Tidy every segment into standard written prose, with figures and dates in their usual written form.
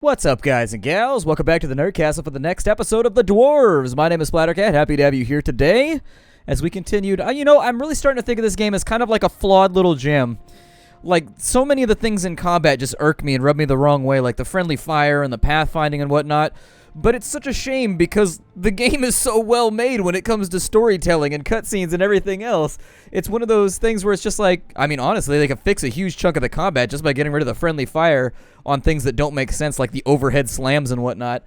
What's up, guys and gals? Welcome back to the Nerdcastle for the next episode of the Dwarves. My name is Splattercat. Happy to have you here today as we continued. I'm really starting to think of this game as kind of like a flawed little gem. Like, so many of the things in combat just irk me and rub me the wrong way, like the friendly fire and the pathfinding and whatnot. But it's such a shame because the game is so well made when it comes to storytelling and cutscenes and everything else. It's one of those things where it's just like, honestly, they could fix a huge chunk of the combat just by getting rid of the friendly fire on things that don't make sense, like the overhead slams and whatnot.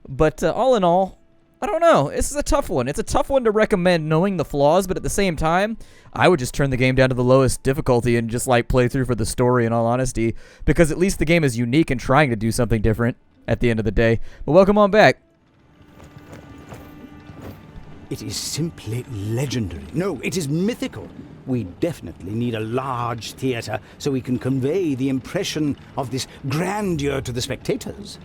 But all in all, I don't know. This is a tough one. It's a tough one to recommend knowing the flaws, but at the same time, I would just turn the game down to the lowest difficulty and just like play through for the story, in all honesty, because at least the game is unique and trying to do something different at the end of the day. But welcome on back. It is simply legendary. No, it is mythical. We definitely need a large theatre so we can convey the impression of this grandeur to the spectators.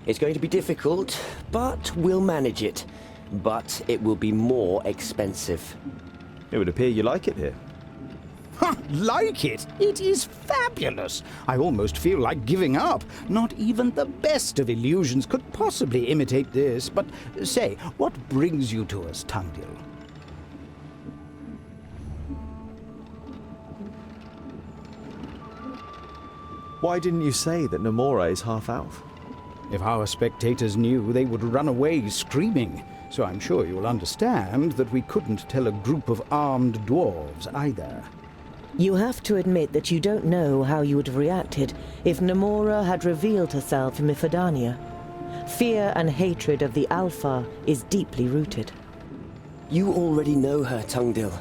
It's going to be difficult, but we'll manage it. But it will be more expensive. It would appear you like it here. Ha! Like it? It is fabulous. I almost feel like giving up. Not even the best of illusions could possibly imitate this. But say, what brings you to us, Tungdil? Why didn't you say that Nomura is half-elf? If our spectators knew, they would run away screaming. So I'm sure you'll understand that we couldn't tell a group of armed dwarves either. You have to admit that you don't know how you would have reacted if Nomura had revealed herself in Mifadania. Fear and hatred of the Alpha is deeply rooted. You already know her, Tungdil.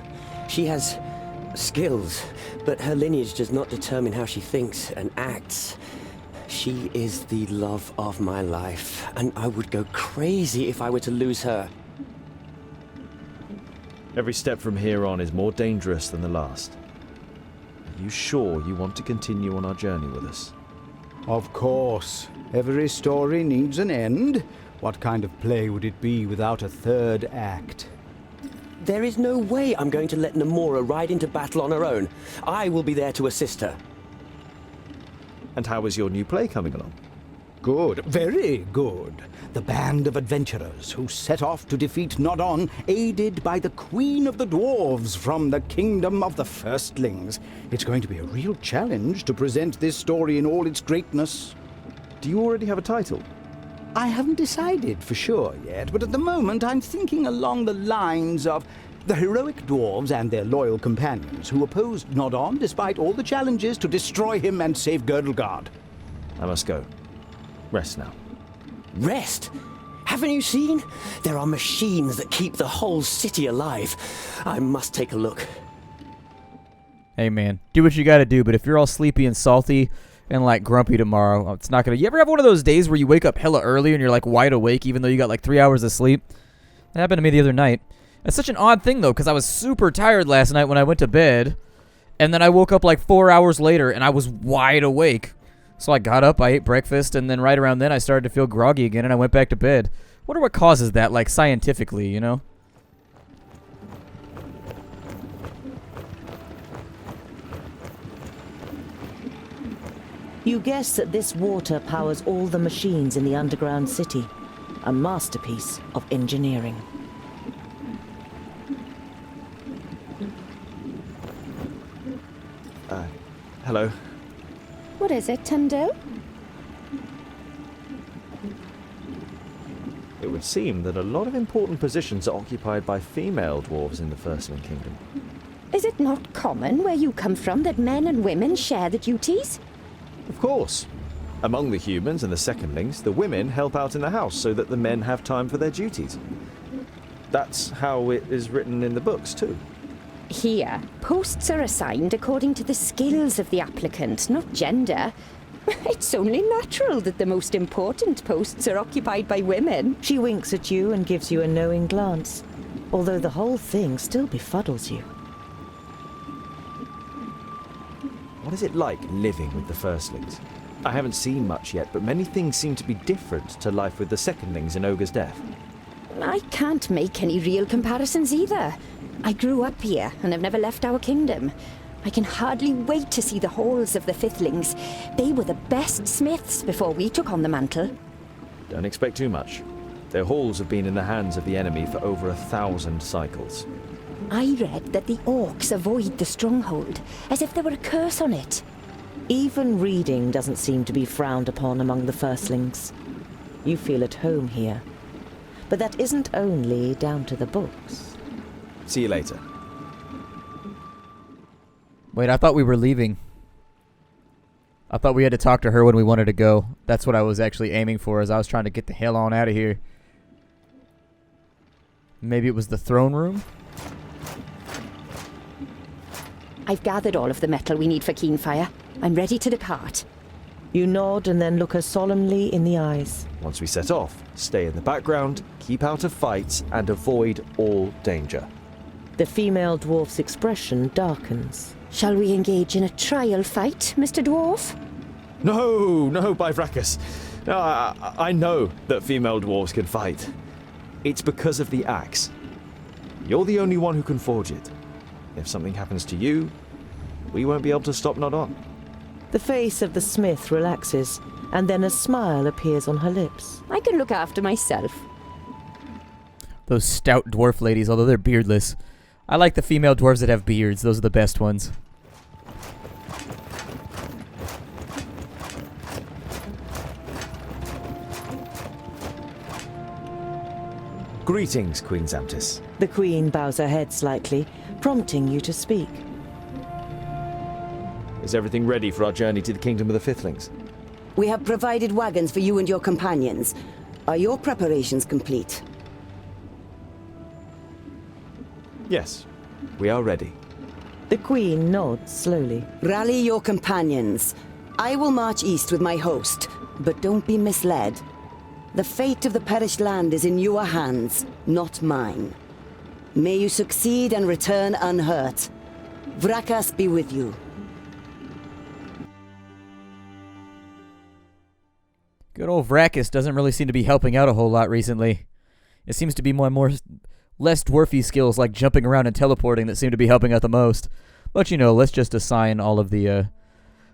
She has skills, but her lineage does not determine how she thinks and acts. She is the love of my life, and I would go crazy if I were to lose her. Every step from here on is more dangerous than the last. Are you sure you want to continue on our journey with us? Of course. Every story needs an end. What kind of play would it be without a third act? There is no way I'm going to let Nomura ride into battle on her own. I will be there to assist her. And how is your new play coming along? Good, very good. The band of adventurers who set off to defeat Nodon, aided by the Queen of the Dwarves from the Kingdom of the Firstlings. It's going to be a real challenge to present this story in all its greatness. Do you already have a title? I haven't decided for sure yet, but at the moment I'm thinking along the lines of the heroic dwarves and their loyal companions who opposed Nodon despite all the challenges to destroy him and save Geralda. I must go. Rest now. Rest? Haven't you seen? There are machines that keep the whole city alive. I must take a look. Hey, man, do what you gotta do, but if you're all sleepy and salty and, like, grumpy tomorrow, it's not gonna... You ever have one of those days where you wake up hella early and you're, like, wide awake even though you got, like, 3 hours of sleep? That happened to me the other night. It's such an odd thing, though, because I was super tired last night when I went to bed, and then I woke up, like, 4 hours later, and I was wide awake. So I got up, I ate breakfast, and then right around then I started to feel groggy again, and I went back to bed. Wonder what causes that, like, scientifically, you know? You guess that this water powers all the machines in the underground city. A masterpiece of engineering. Hello. What is it, Tungdil? It would seem that a lot of important positions are occupied by female dwarves in the Firstling Kingdom. Is it not common where you come from that men and women share the duties? Of course. Among the humans and the secondlings, the women help out in the house so that the men have time for their duties. That's how it is written in the books, too. Here, posts are assigned according to the skills of the applicant, not gender. It's only natural that the most important posts are occupied by women. She winks at you and gives you a knowing glance, although the whole thing still befuddles you. What is it like living with the Firstlings? I haven't seen much yet, but many things seem to be different to life with the Secondlings in Ogre's Death. I can't make any real comparisons either. I grew up here and have never left our kingdom. I can hardly wait to see the halls of the Fifthlings. They were the best smiths before we took on the mantle. Don't expect too much. Their halls have been in the hands of the enemy for over 1,000 cycles. I read that the orcs avoid the stronghold, as if there were a curse on it. Even reading doesn't seem to be frowned upon among the firstlings. You feel at home here. But that isn't only down to the books. See you later. Wait, I thought we were leaving. I thought we had to talk to her when we wanted to go. That's what I was actually aiming for, as I was trying to get the hell on out of here. Maybe it was the throne room? I've gathered all of the metal we need for Keenfire. I'm ready to depart. You nod and then look her solemnly in the eyes. Once we set off, stay in the background, keep out of fights, and avoid all danger. The female dwarf's expression darkens. Shall we engage in a trial fight, Mr. Dwarf? No, Bifracus. No, I know that female dwarves can fight. It's because of the axe. You're the only one who can forge it. If something happens to you, we won't be able to stop Nodon. The face of the smith relaxes, and then a smile appears on her lips. I can look after myself. Those stout dwarf ladies, although they're beardless. I like the female dwarves that have beards. Those are the best ones. Greetings, Queen Zamtis. The queen bows her head slightly, prompting you to speak. Is everything ready for our journey to the Kingdom of the Fifthlings? We have provided wagons for you and your companions. Are your preparations complete? Yes, we are ready. The queen nods slowly. Rally your companions. I will march east with my host, but don't be misled. The fate of the perished land is in your hands, not mine. May you succeed and return unhurt. Vrakas be with you. Good old Vracus doesn't really seem to be helping out a whole lot recently. It seems to be less dwarfy skills like jumping around and teleporting that seem to be helping out the most. But you know, let's just assign all of the,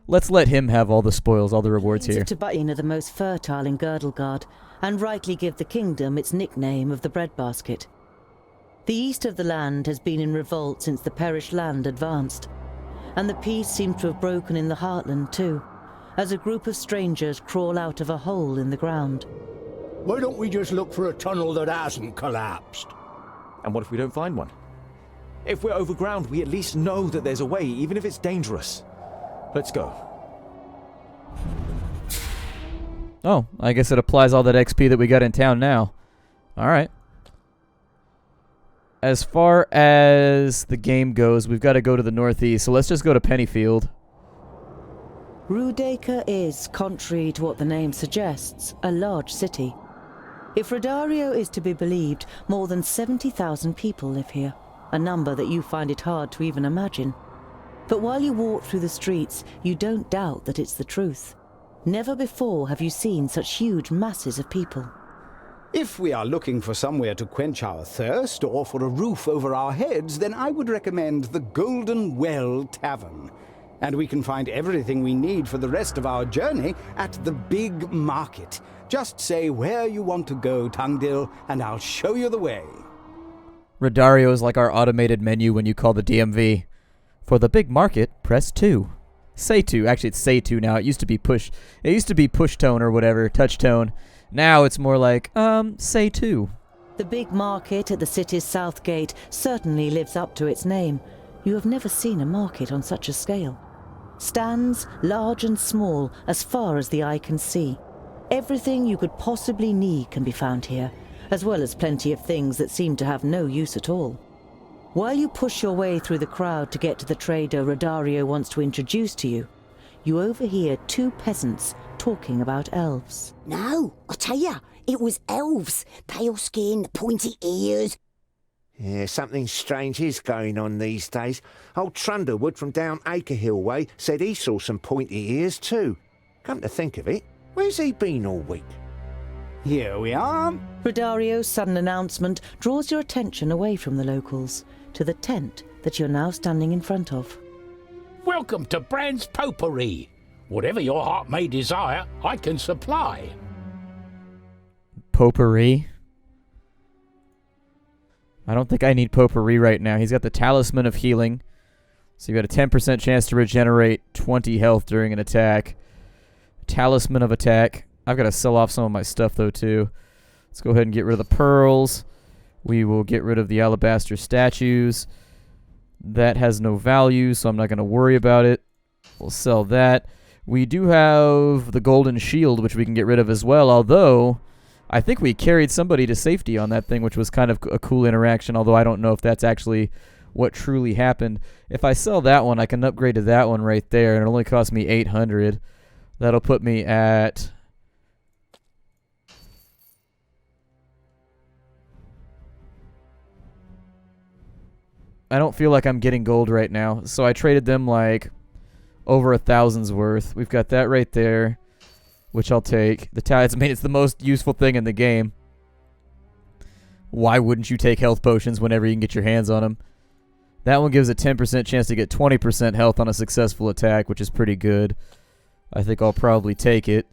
let's let him have all the spoils, all the rewards here. The Tibain are the most fertile in Girdlegard, and rightly give the kingdom its nickname of the breadbasket. The east of the land has been in revolt since the perished land advanced, and the peace seems to have broken in the heartland too, as a group of strangers crawl out of a hole in the ground. Why don't we just look for a tunnel that hasn't collapsed? And what if we don't find one? If we're overground, we at least know that there's a way, even if it's dangerous. Let's go. Oh, I guess it applies all that XP that we got in town now. Alright. As far as the game goes, we've got to go to the northeast, so let's just go to Pennyfield. Ruda is, contrary to what the name suggests, a large city. If Rodario is to be believed, more than 70,000 people live here, a number that you find it hard to even imagine. But while you walk through the streets, you don't doubt that it's the truth. Never before have you seen such huge masses of people. If we are looking for somewhere to quench our thirst or for a roof over our heads, then I would recommend the Golden Well Tavern. And we can find everything we need for the rest of our journey at the big market. Just say where you want to go, Tungdil, and I'll show you the way. Rodario is like our automated menu when you call the DMV. For the big market, press 2. Say 2. Actually, it's say 2 now. It used to be push. It used to be push tone or whatever, touch tone. Now it's more like, say 2. The big market at the city's south gate certainly lives up to its name. You have never seen a market on such a scale. Stands, large and small, as far as the eye can see. Everything you could possibly need can be found here, as well as plenty of things that seem to have no use at all. While you push your way through the crowd to get to the trader Rodario wants to introduce to you, you overhear two peasants talking about elves. No, I tell ya, it was elves. Pale skin, pointy ears. Yeah, something strange is going on these days. Old Trundlewood from down Acre Hill way said he saw some pointy ears too. Come to think of it, where's he been all week? Here we are. Rodario's sudden announcement draws your attention away from the locals to the tent that you're now standing in front of. Welcome to Brand's Potpourri. Whatever your heart may desire, I can supply. Potpourri? I don't think I need potpourri right now. He's got the Talisman of Healing. So you got a 10% chance to regenerate 20 health during an attack. Talisman of Attack. I've got to sell off some of my stuff, though, too. Let's go ahead and get rid of the pearls. We will get rid of the alabaster statues. That has no value, so I'm not going to worry about it. We'll sell that. We do have the golden shield, which we can get rid of as well, although I think we carried somebody to safety on that thing, which was kind of a cool interaction, although I don't know if that's actually what truly happened. If I sell that one, I can upgrade to that one right there, and it only cost me 800. That'll put me at... I don't feel like I'm getting gold right now, so I traded them like over 1,000's worth. We've got that right there, which I'll take. It's the most useful thing in the game. Why wouldn't you take health potions whenever you can get your hands on them? That one gives a 10% chance to get 20% health on a successful attack, which is pretty good. I think I'll probably take it.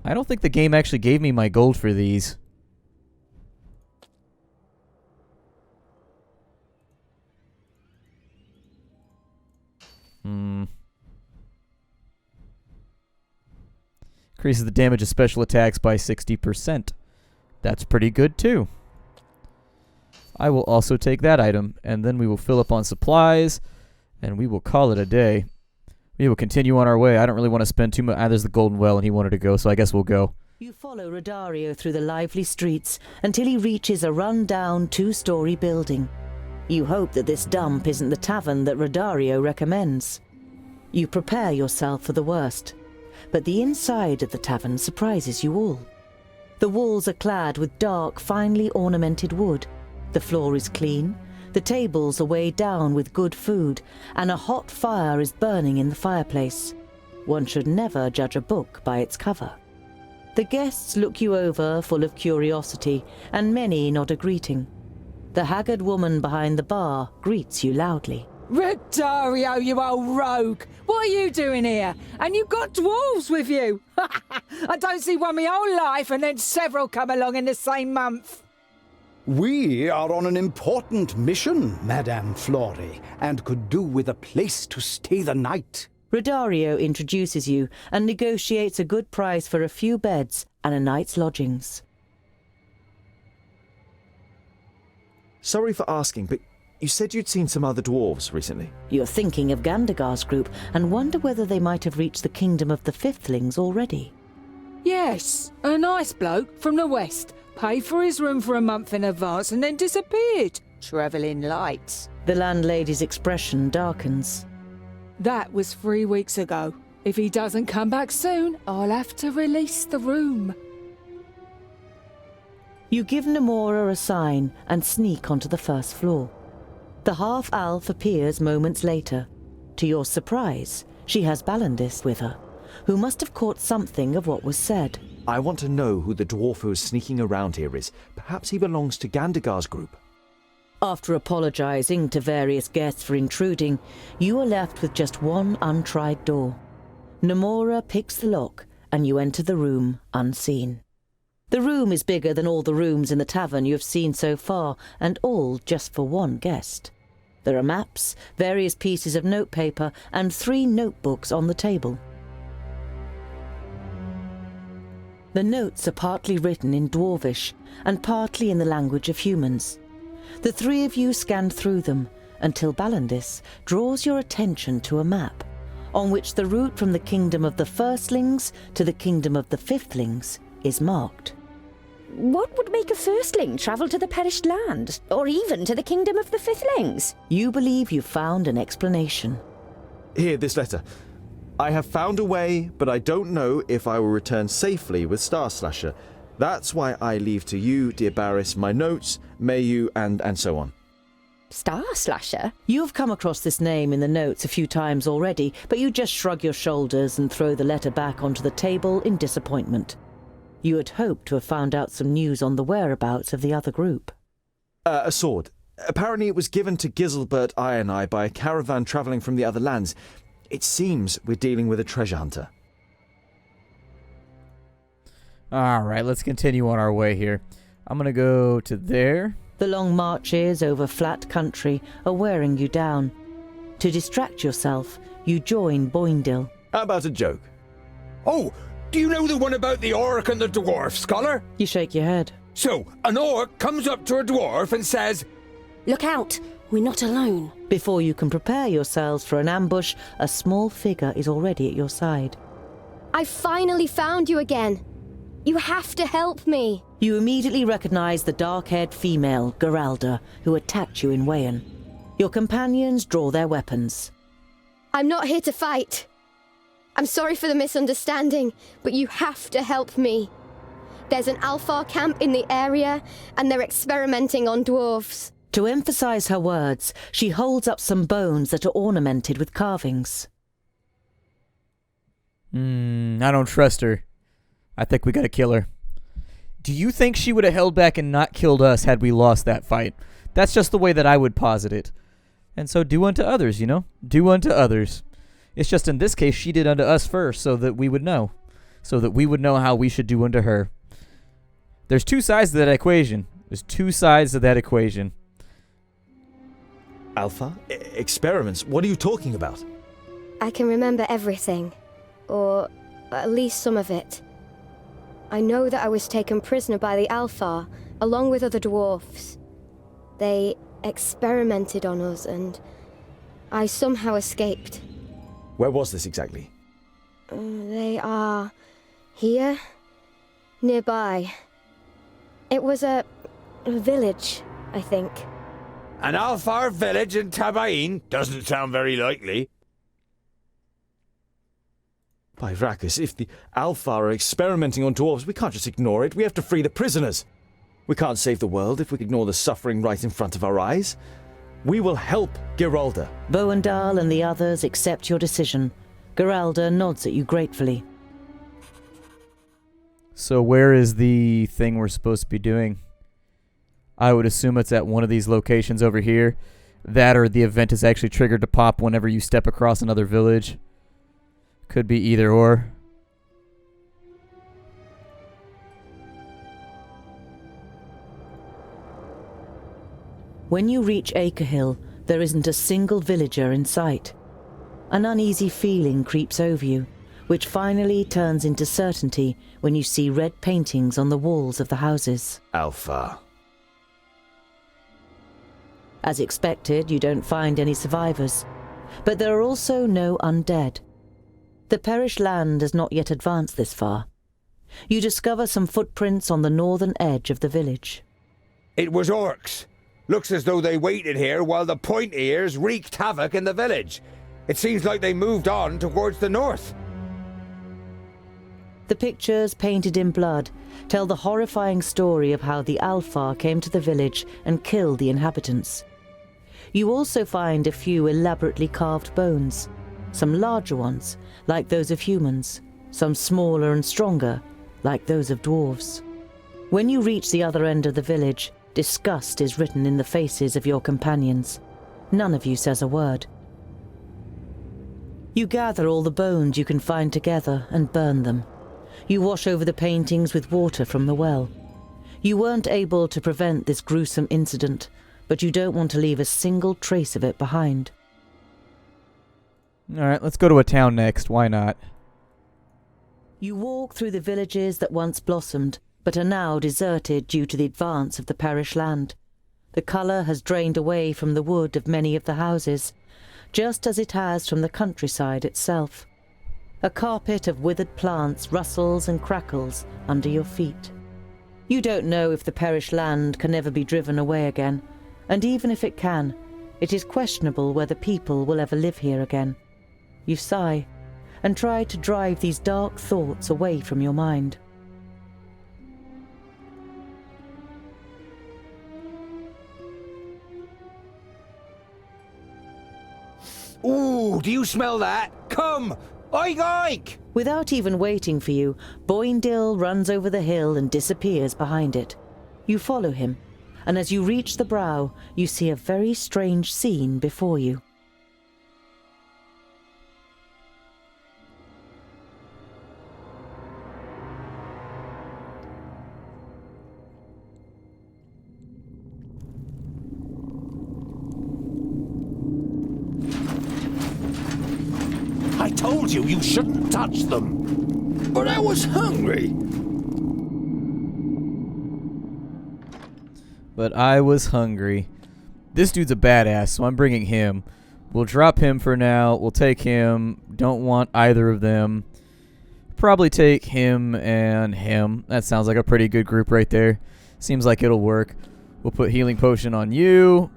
I don't think the game actually gave me my gold for these. Increases the damage of special attacks by 60%. That's pretty good too. I will also take that item, and then we will fill up on supplies, and we will call it a day. We will continue on our way. I don't really want to spend too much. There's the golden well, and he wanted to go, so I guess we'll go. You follow Rodario through the lively streets until he reaches a run-down 2-story building. You hope that this dump isn't the tavern that Rodario recommends. You prepare yourself for the worst, but the inside of the tavern surprises you all. The walls are clad with dark, finely ornamented wood. The floor is clean, the tables are weighed down with good food, and a hot fire is burning in the fireplace. One should never judge a book by its cover. The guests look you over full of curiosity, and many nod a greeting. The haggard woman behind the bar greets you loudly. Rodario, you old rogue! What are you doing here? And you've got dwarves with you! I don't see one my whole life and then several come along in the same month. We are on an important mission, Madame Flori, and could do with a place to stay the night. Rodario introduces you and negotiates a good price for a few beds and a night's lodgings. Sorry for asking, but you said you'd seen some other dwarves recently. You're thinking of Gandagar's group and wonder whether they might have reached the kingdom of the Fifthlings already. Yes, a nice bloke from the west. Paid for his room for a month in advance and then disappeared. Travelling lights. The landlady's expression darkens. That was 3 weeks ago. If he doesn't come back soon, I'll have to release the room. You give Namora a sign and sneak onto the first floor. The half-elf appears moments later. To your surprise, she has Balandis with her, who must have caught something of what was said. I want to know who the dwarf who is sneaking around here is. Perhaps he belongs to Gandagar's group. After apologizing to various guests for intruding, you are left with just one untried door. Namora picks the lock, and you enter the room unseen. The room is bigger than all the rooms in the tavern you have seen so far, and all just for one guest. There are maps, various pieces of notepaper, and 3 notebooks on the table. The notes are partly written in Dwarvish, and partly in the language of humans. The 3 of you scan through them, until Balandis draws your attention to a map, on which the route from the kingdom of the Firstlings to the kingdom of the Fifthlings is marked. What would make a firstling travel to the perished land, or even to the kingdom of the Fifthlings? You believe you've found an explanation. Here, this letter. I have found a way, but I don't know if I will return safely with Star Slasher. That's why I leave to you, dear Barris, my notes, may you, and so on. Star Slasher? You have come across this name in the notes a few times already, but you just shrug your shoulders and throw the letter back onto the table in disappointment. You had hoped to have found out some news on the whereabouts of the other group. A sword. Apparently it was given to Giselbert I and I by a caravan travelling from the other lands. It seems we're dealing with a treasure hunter. Alright, let's continue on our way here. I'm gonna go to there. The long marches over flat country are wearing you down. To distract yourself, you join Boindil. How about a joke? Oh, do you know the one about the orc and the dwarf, scholar? You shake your head. So, an orc comes up to a dwarf and says, Look out, we're not alone. Before you can prepare yourselves for an ambush, a small figure is already at your side. I finally found you again. You have to help me. You immediately recognize the dark-haired female, Geralda, who attacked you in Wayan. Your companions draw their weapons. I'm not here to fight. I'm sorry for the misunderstanding, but you have to help me. There's an Alfar camp in the area, and they're experimenting on dwarves. To emphasize her words, she holds up some bones that are ornamented with carvings. I don't trust her. I think we gotta kill her. Do you think she would have held back and not killed us had we lost that fight? That's just the way that I would posit it. And so do unto others, you know? Do unto others. It's just in this case, she did unto us first so that we would know. So that we would know how we should do unto her. There's two sides to that equation. There's two sides to that equation. Alpha? Experiments? What are you talking about? I can remember everything. Or at least some of it. I know that I was taken prisoner by the Alfar, along with other dwarfs. They experimented on us, and I somehow escaped. Where was this exactly? They are here, nearby. It was a village, I think. An Alfar village in Tabain? Doesn't sound very likely. By Vracus, if the Alpha are experimenting on dwarves, we can't just ignore it. We have to free the prisoners. We can't save the world if we ignore the suffering right in front of our eyes. We will help Geralda. Boandal and the others accept your decision. Geralda nods at you gratefully. So where is the thing we're supposed to be doing? I would assume it's at one of these locations over here. That or the event is actually triggered to pop whenever you step across another village. Could be either or. When you reach Acre Hill, there isn't a single villager in sight. An uneasy feeling creeps over you, which finally turns into certainty when you see red paintings on the walls of the houses. Alpha. As expected, you don't find any survivors. But there are also no undead. The perished land has not yet advanced this far. You discover some footprints on the northern edge of the village. It was orcs. Looks as though they waited here while the point ears wreaked havoc in the village. It seems like they moved on towards the north. The pictures, painted in blood, tell the horrifying story of how the Alfar came to the village and killed the inhabitants. You also find a few elaborately carved bones, some larger ones, like those of humans, some smaller and stronger, like those of dwarves. When you reach the other end of the village, disgust is written in the faces of your companions. None of you says a word. You gather all the bones you can find together and burn them. You wash over the paintings with water from the well. You weren't able to prevent this gruesome incident, but you don't want to leave a single trace of it behind. Alright, let's go to a town next. Why not? You walk through the villages that once blossomed, but are now deserted due to the advance of the perished land. The colour has drained away from the wood of many of the houses, just as it has from the countryside itself. A carpet of withered plants rustles and crackles under your feet. You don't know if the perished land can ever be driven away again, and even if it can, it is questionable whether people will ever live here again. You sigh, and try to drive these dark thoughts away from your mind. Ooh, do you smell that? Come! Oink, oink! Without even waiting for you, Boindil runs over the hill and disappears behind it. You follow him. and as you reach the brow, you see a very strange scene before you. I told you you shouldn't touch them. But I was hungry. But I was hungry. This dude's a badass, so I'm bringing him. We'll drop him for now. We'll take him. Don't want either of them. Probably take him and him. That sounds like a pretty good group right there. Seems like it'll work. We'll put healing potion on you.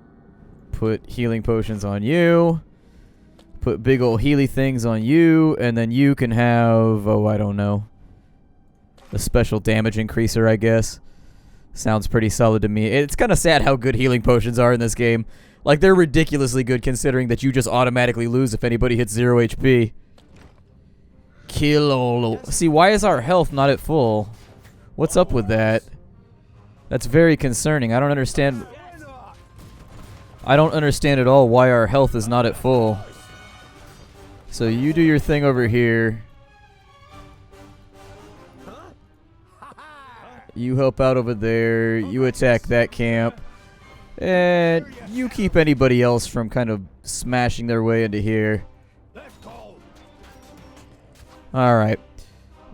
Put healing potions on you. Put big ol' healy things on you. And then you can have, oh, I don't know, a special damage increaser, I guess. Sounds pretty solid to me. It's kind of sad how good healing potions are in this game. Like, they're ridiculously good considering that you just automatically lose if anybody hits 0 HP. Kill all. See, why is our health not at full? What's up with that? That's very concerning. I don't understand. I don't understand at all why our health is not at full. So you do your thing over here. You help out over there. You attack that camp. And you keep anybody else from kind of smashing their way into here. Alright.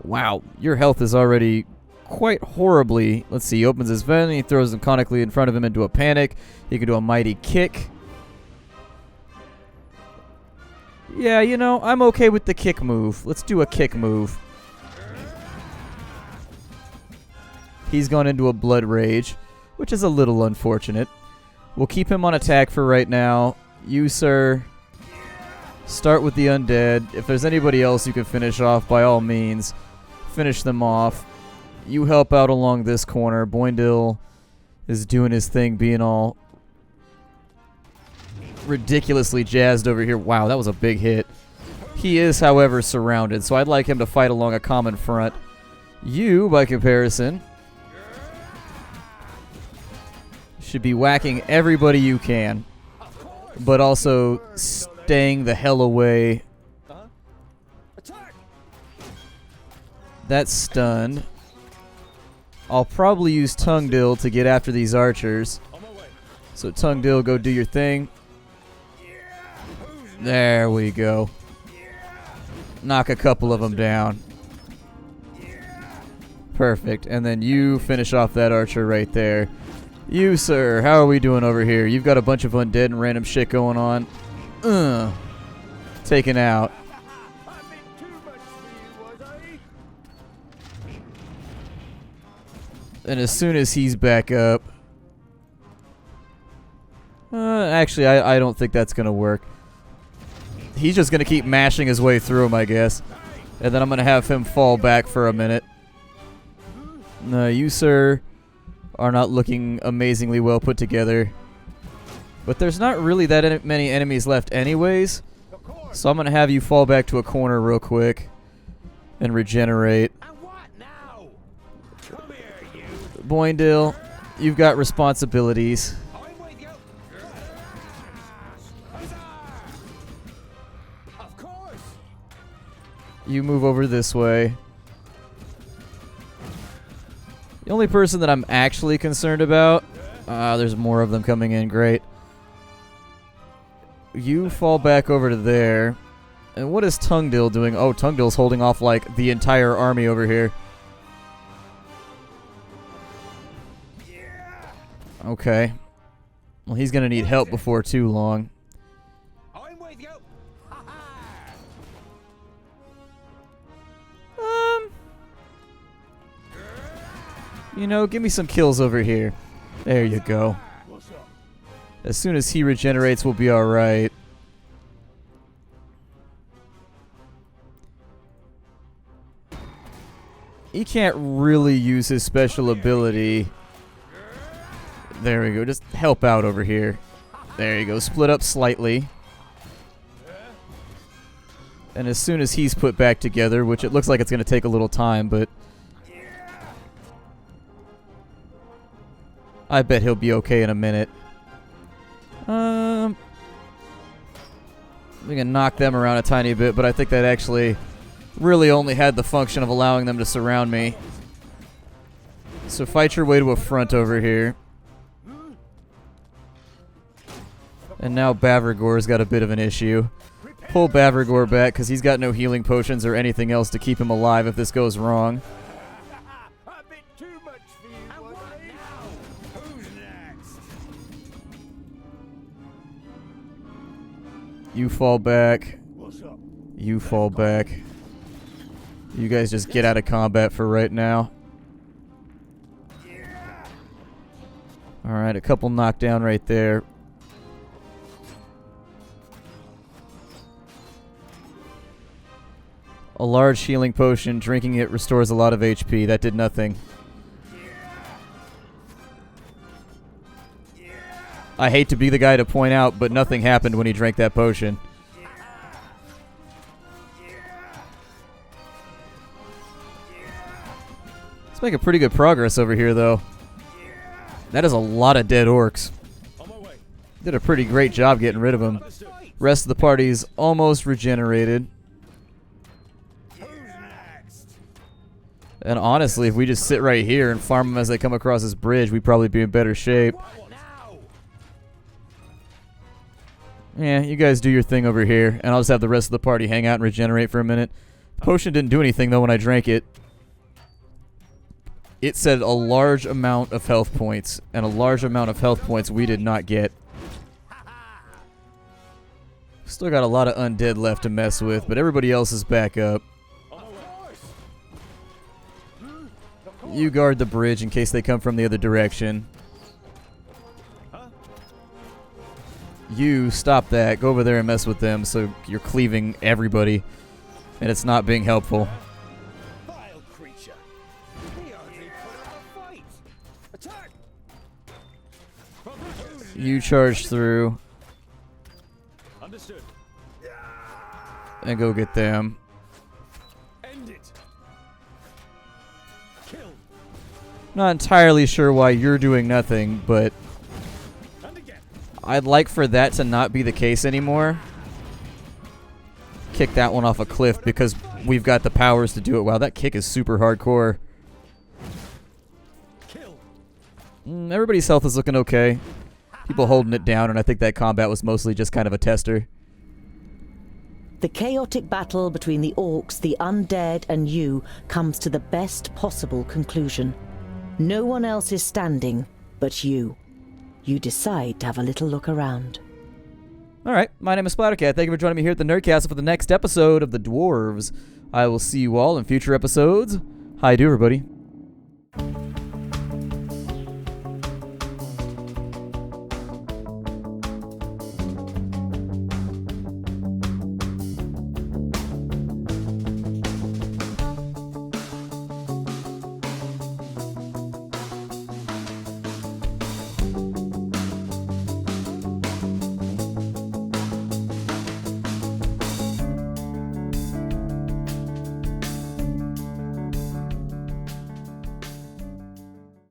Wow, your health is already quite horribly. Let's see, he opens his vent, he throws them conically in front of him into a panic. He can do a mighty kick. Yeah, you know, I'm okay with the kick move. Let's do a kick move. He's gone into a blood rage, which is a little unfortunate. We'll keep him on attack for right now. You, sir, start with the undead. If there's anybody else you can finish off, by all means, finish them off. You help out along this corner. Boindil is doing his thing, being all ridiculously jazzed over here. Wow, that was a big hit. He is, however, surrounded, so I'd like him to fight along a common front. You, by comparison, should be whacking everybody you can, but also staying the hell away. That's stunned. I'll probably use Tungdill to get after these archers. So Tungdill, go do your thing. There we go. Knock a couple of them down. Perfect. And then you finish off that archer right there. You, sir, how are we doing over here? You've got a bunch of undead and random shit going on. Taken out. And as soon as he's back up... actually, I don't think that's going to work. He's just going to keep mashing his way through him, I guess. And then I'm going to have him fall back for a minute. No, you, sir, are not looking amazingly well put together. But there's not really that many enemies left anyways. So I'm going to have you fall back to a corner real quick and regenerate. Boindil, you've got responsibilities. You move over this way. The only person that I'm actually concerned about... there's more of them coming in. Great. You fall back over to there. And what is Tungdill doing? Oh, Tungdill's holding off, like, the entire army over here. Okay. Well, he's gonna need help before too long. You know, give me some kills over here. There you go. As soon as he regenerates, we'll be alright. He can't really use his special ability. There we go. Just help out over here. There you go. Split up slightly. And as soon as he's put back together, which it looks like it's going to take a little time, but... I bet he'll be okay in a minute. We can knock them around a tiny bit, but I think that actually really only had the function of allowing them to surround me. So fight your way to a front over here. And now Bavragor's got a bit of an issue. Pull Bavragor back because he's got no healing potions or anything else to keep him alive if this goes wrong. You fall back. You fall back. You guys just get out of combat for right now. Alright, a couple knockdown right there. A large healing potion. Drinking it restores a lot of HP. That did nothing. I hate to be the guy to point out, but nothing happened when he drank that potion. Let's make a pretty good progress over here, though. That is a lot of dead orcs. Did a pretty great job getting rid of them. Rest of the party's almost regenerated. And honestly, if we just sit right here and farm them as they come across this bridge, we'd probably be in better shape. Yeah, you guys do your thing over here, and I'll just have the rest of the party hang out and regenerate for a minute. The potion didn't do anything, though, when I drank it. It said a large amount of health points, and a large amount of health points we did not get. Still got a lot of undead left to mess with, but everybody else is back up. You guard the bridge in case they come from the other direction. You stop that, go over there and mess with them so you're cleaving everybody and it's not being helpful. You charge through and go get them. Not entirely sure why you're doing nothing, but I'd like for that to not be the case anymore. Kick that one off a cliff because we've got the powers to do it. Wow, that kick is super hardcore. Everybody's health is looking okay. People holding it down, and I think that combat was mostly just kind of a tester. The chaotic battle between the orcs, the undead, and you comes to the best possible conclusion. No one else is standing but you. You decide to have a little look around. Alright, my name is Splattercat. Thank you for joining me here at the Nerdcastle for the next episode of The Dwarves. I will see you all in future episodes. Hi, do everybody.